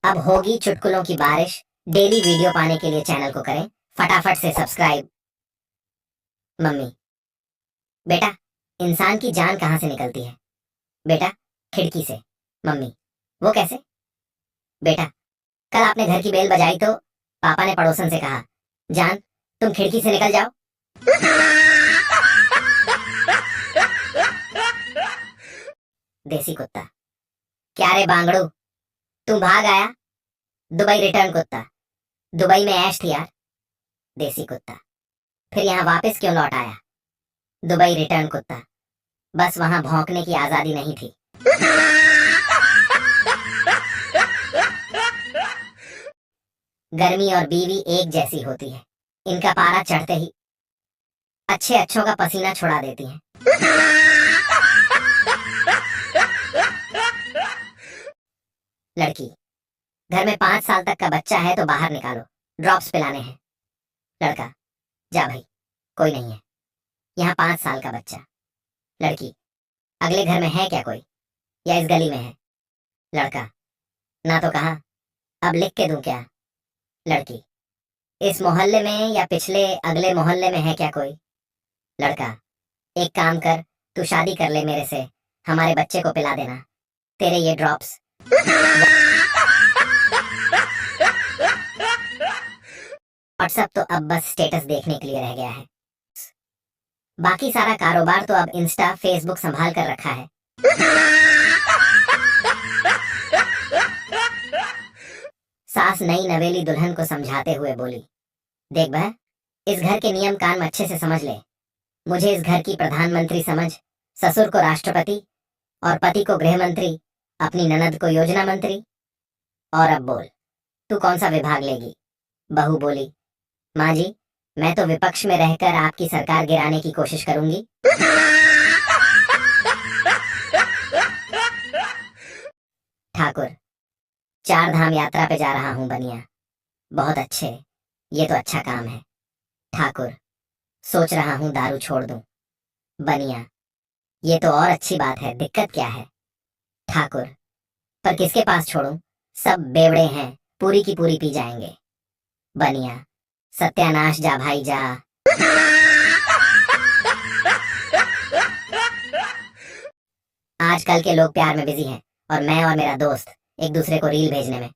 अब होगी चुटकुलों की बारिश। डेली वीडियो पाने के लिए चैनल को करें फटाफट से सब्सक्राइब। मम्मी, बेटा, इंसान की जान कहाँ से निकलती है? बेटा, खिड़की से। मम्मी, वो कैसे? बेटा, कल आपने घर की बेल बजाई तो पापा ने पड़ोसन से कहा, जान तुम खिड़की से निकल जाओ। देसी कुत्ता, क्या रे बांगड़ू, तू भाग आया? दुबई रिटर्न कुत्ता, दुबई में ऐश थी यार। देसी कुत्ता, फिर यहाँ वापस क्यों लौट आया? दुबई रिटर्न कुत्ता, बस वहां भौंकने की आजादी नहीं थी। गर्मी और बीवी एक जैसी होती है, इनका पारा चढ़ते ही अच्छे अच्छों का पसीना छुड़ा देती हैं। लड़की, घर में 5 साल तक का बच्चा है तो बाहर निकालो, ड्रॉप्स पिलाने हैं। लड़का, जा भाई, कोई नहीं है, यहाँ 5 साल का बच्चा। लड़की, अगले घर में है क्या कोई, या इस गली में है? लड़का, ना तो कहा, अब लिख के दूं क्या? लड़की, इस मोहल्ले में या पिछले अगले मोहल्ले में है क्या कोई? लड़का, एक काम कर, तू शादी कर ले मेरे से, हमारे बच्चे को पिला देना, तेरे ये ड्रॉप्स। व्हाट्सएप तो अब बस स्टेटस देखने के लिए रह गया है, बाकी सारा कारोबार तो अब इंस्टा फेसबुक संभाल कर रखा है। सास नई नवेली दुल्हन को समझाते हुए बोली, देख बहन, इस घर के नियम कानून अच्छे से समझ ले। मुझे इस घर की प्रधानमंत्री समझ, ससुर को राष्ट्रपति और पति को गृह मंत्री, अपनी ननद को योजना मंत्री। और अब बोल, तू कौन सा विभाग लेगी? बहू बोली, माँ जी, मैं तो विपक्ष में रहकर आपकी सरकार गिराने की कोशिश करूंगी। ठाकुर, 4 धाम यात्रा पे जा रहा हूं बनिया। बहुत अच्छे, ये तो अच्छा काम है। ठाकुर, सोच रहा हूं दारू छोड़ दूं। बनिया, ये तो और अच्छी बात है, दिक्कत क्या है? ठाकुर, पर किसके पास छोड़ूं, सब बेवड़े हैं, पूरी की पूरी पी जाएंगे। बनिया, सत्यानाश जा भाई जा। आजकल के लोग प्यार में बिजी हैं और मैं और मेरा दोस्त एक दूसरे को रील भेजने में।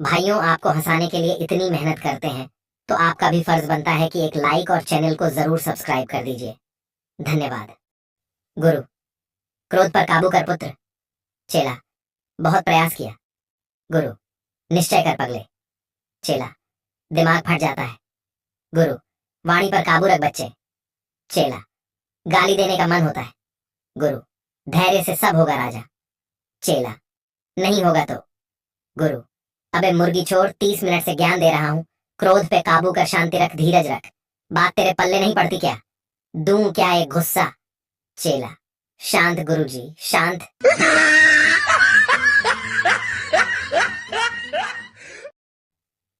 भाइयों, आपको हंसाने के लिए इतनी मेहनत करते हैं तो आपका भी फर्ज बनता है कि एक लाइक और चैनल को जरूर सब्सक्राइब कर दीजिए। धन्यवाद। गुरु, क्रोध पर काबू कर पुत्र। चेला, बहुत प्रयास किया। गुरु, निश्चय कर पगले। चेला, दिमाग फट जाता है। गुरु, वाणी पर काबू रख बच्चे। चेला, गाली देने का मन होता है। गुरु, धैर्य से सब होगा राजा। चेला, नहीं होगा तो? गुरु, अबे मुर्गी छोड़, 30 मिनट से ज्ञान दे रहा हूं, क्रोध पे काबू कर, शांति रख, धीरज रख। बात तेरे पल्ले नहीं पड़ती क्या? दूं क्या एक गुस्सा? चेला, शांत गुरुजी, शांत।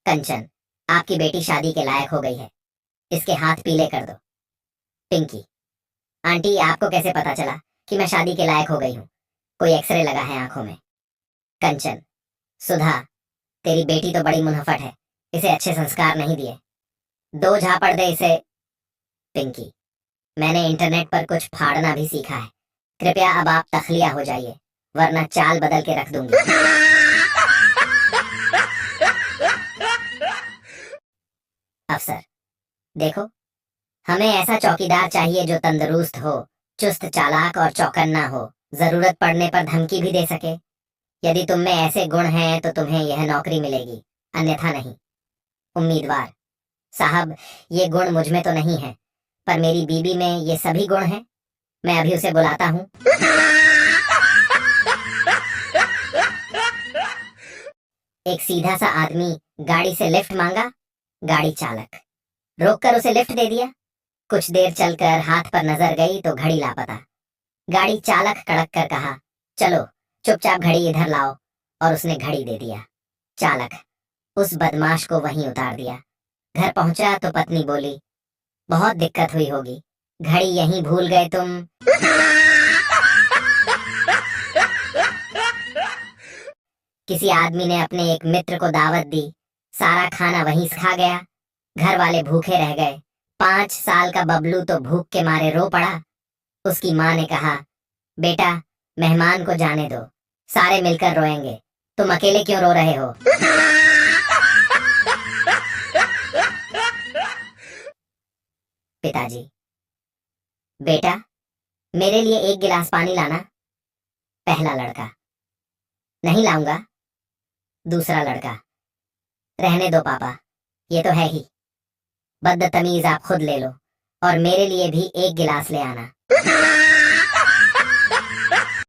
कंचन, आपकी बेटी शादी के लायक हो गई है, इसके हाथ पीले कर दो। पिंकी, आंटी, आपको कैसे पता चला कि मैं शादी के लायक हो गई हूँ? कोई एक्सरे लगा है आंखों में। कंचन, सुधा, तेरी बेटी तो बड़ी मुनहफट है, इसे अच्छे संस्कार नहीं दिए, 2 झापड़ दे इसे। पिंकी, मैंने इंटरनेट पर कुछ फाड़ना भी सीखा है, कृपया अब आप तखलिया हो जाइए, वरना चाल बदल के रख दूंगी। अफसर, देखो, हमें ऐसा चौकीदार चाहिए जो तंदुरुस्त हो, चुस्त चालाक और चौकन्ना हो, जरूरत पड़ने पर धमकी भी दे सके। यदि तुम में ऐसे गुण हैं तो तुम्हें यह नौकरी मिलेगी, अन्यथा नहीं। उम्मीदवार, साहब, ये गुण मुझ में तो नहीं है, पर मेरी बीबी में ये सभी गुण हैं। मैं अभी उसे बुलाता हूँ। एक सीधा सा आदमी गाड़ी से लिफ्ट मांगा, गाड़ी चालक रोककर उसे लिफ्ट दे दिया। कुछ देर चलकर हाथ पर नजर गई तो घड़ी लापता। गाड़ी चालक कड़क कर कहा, चलो चुपचाप घड़ी इधर लाओ, और उसने घड़ी दे दिया। चालक उस बदमाश को वहीं उतार दिया। घर पहुंचा तो पत्नी बोली, बहुत दिक्कत हुई होगी, घड़ी यहीं भूल गए तुम। किसी आदमी ने अपने एक मित्र को दावत दी, सारा खाना वहीं से खा गया, घर वाले भूखे रह गए। 5 साल का बबलू तो भूख के मारे रो पड़ा। उसकी माँ ने कहा, बेटा मेहमान को जाने दो, सारे मिलकर रोएंगे, तुम अकेले क्यों रो रहे हो? पिताजी, बेटा मेरे लिए एक गिलास पानी लाना। पहला लड़का, नहीं लाऊंगा। दूसरा लड़का, रहने दो पापा, ये तो है ही। बदतमीज, आप खुद ले लो और मेरे लिए भी एक गिलास ले आना।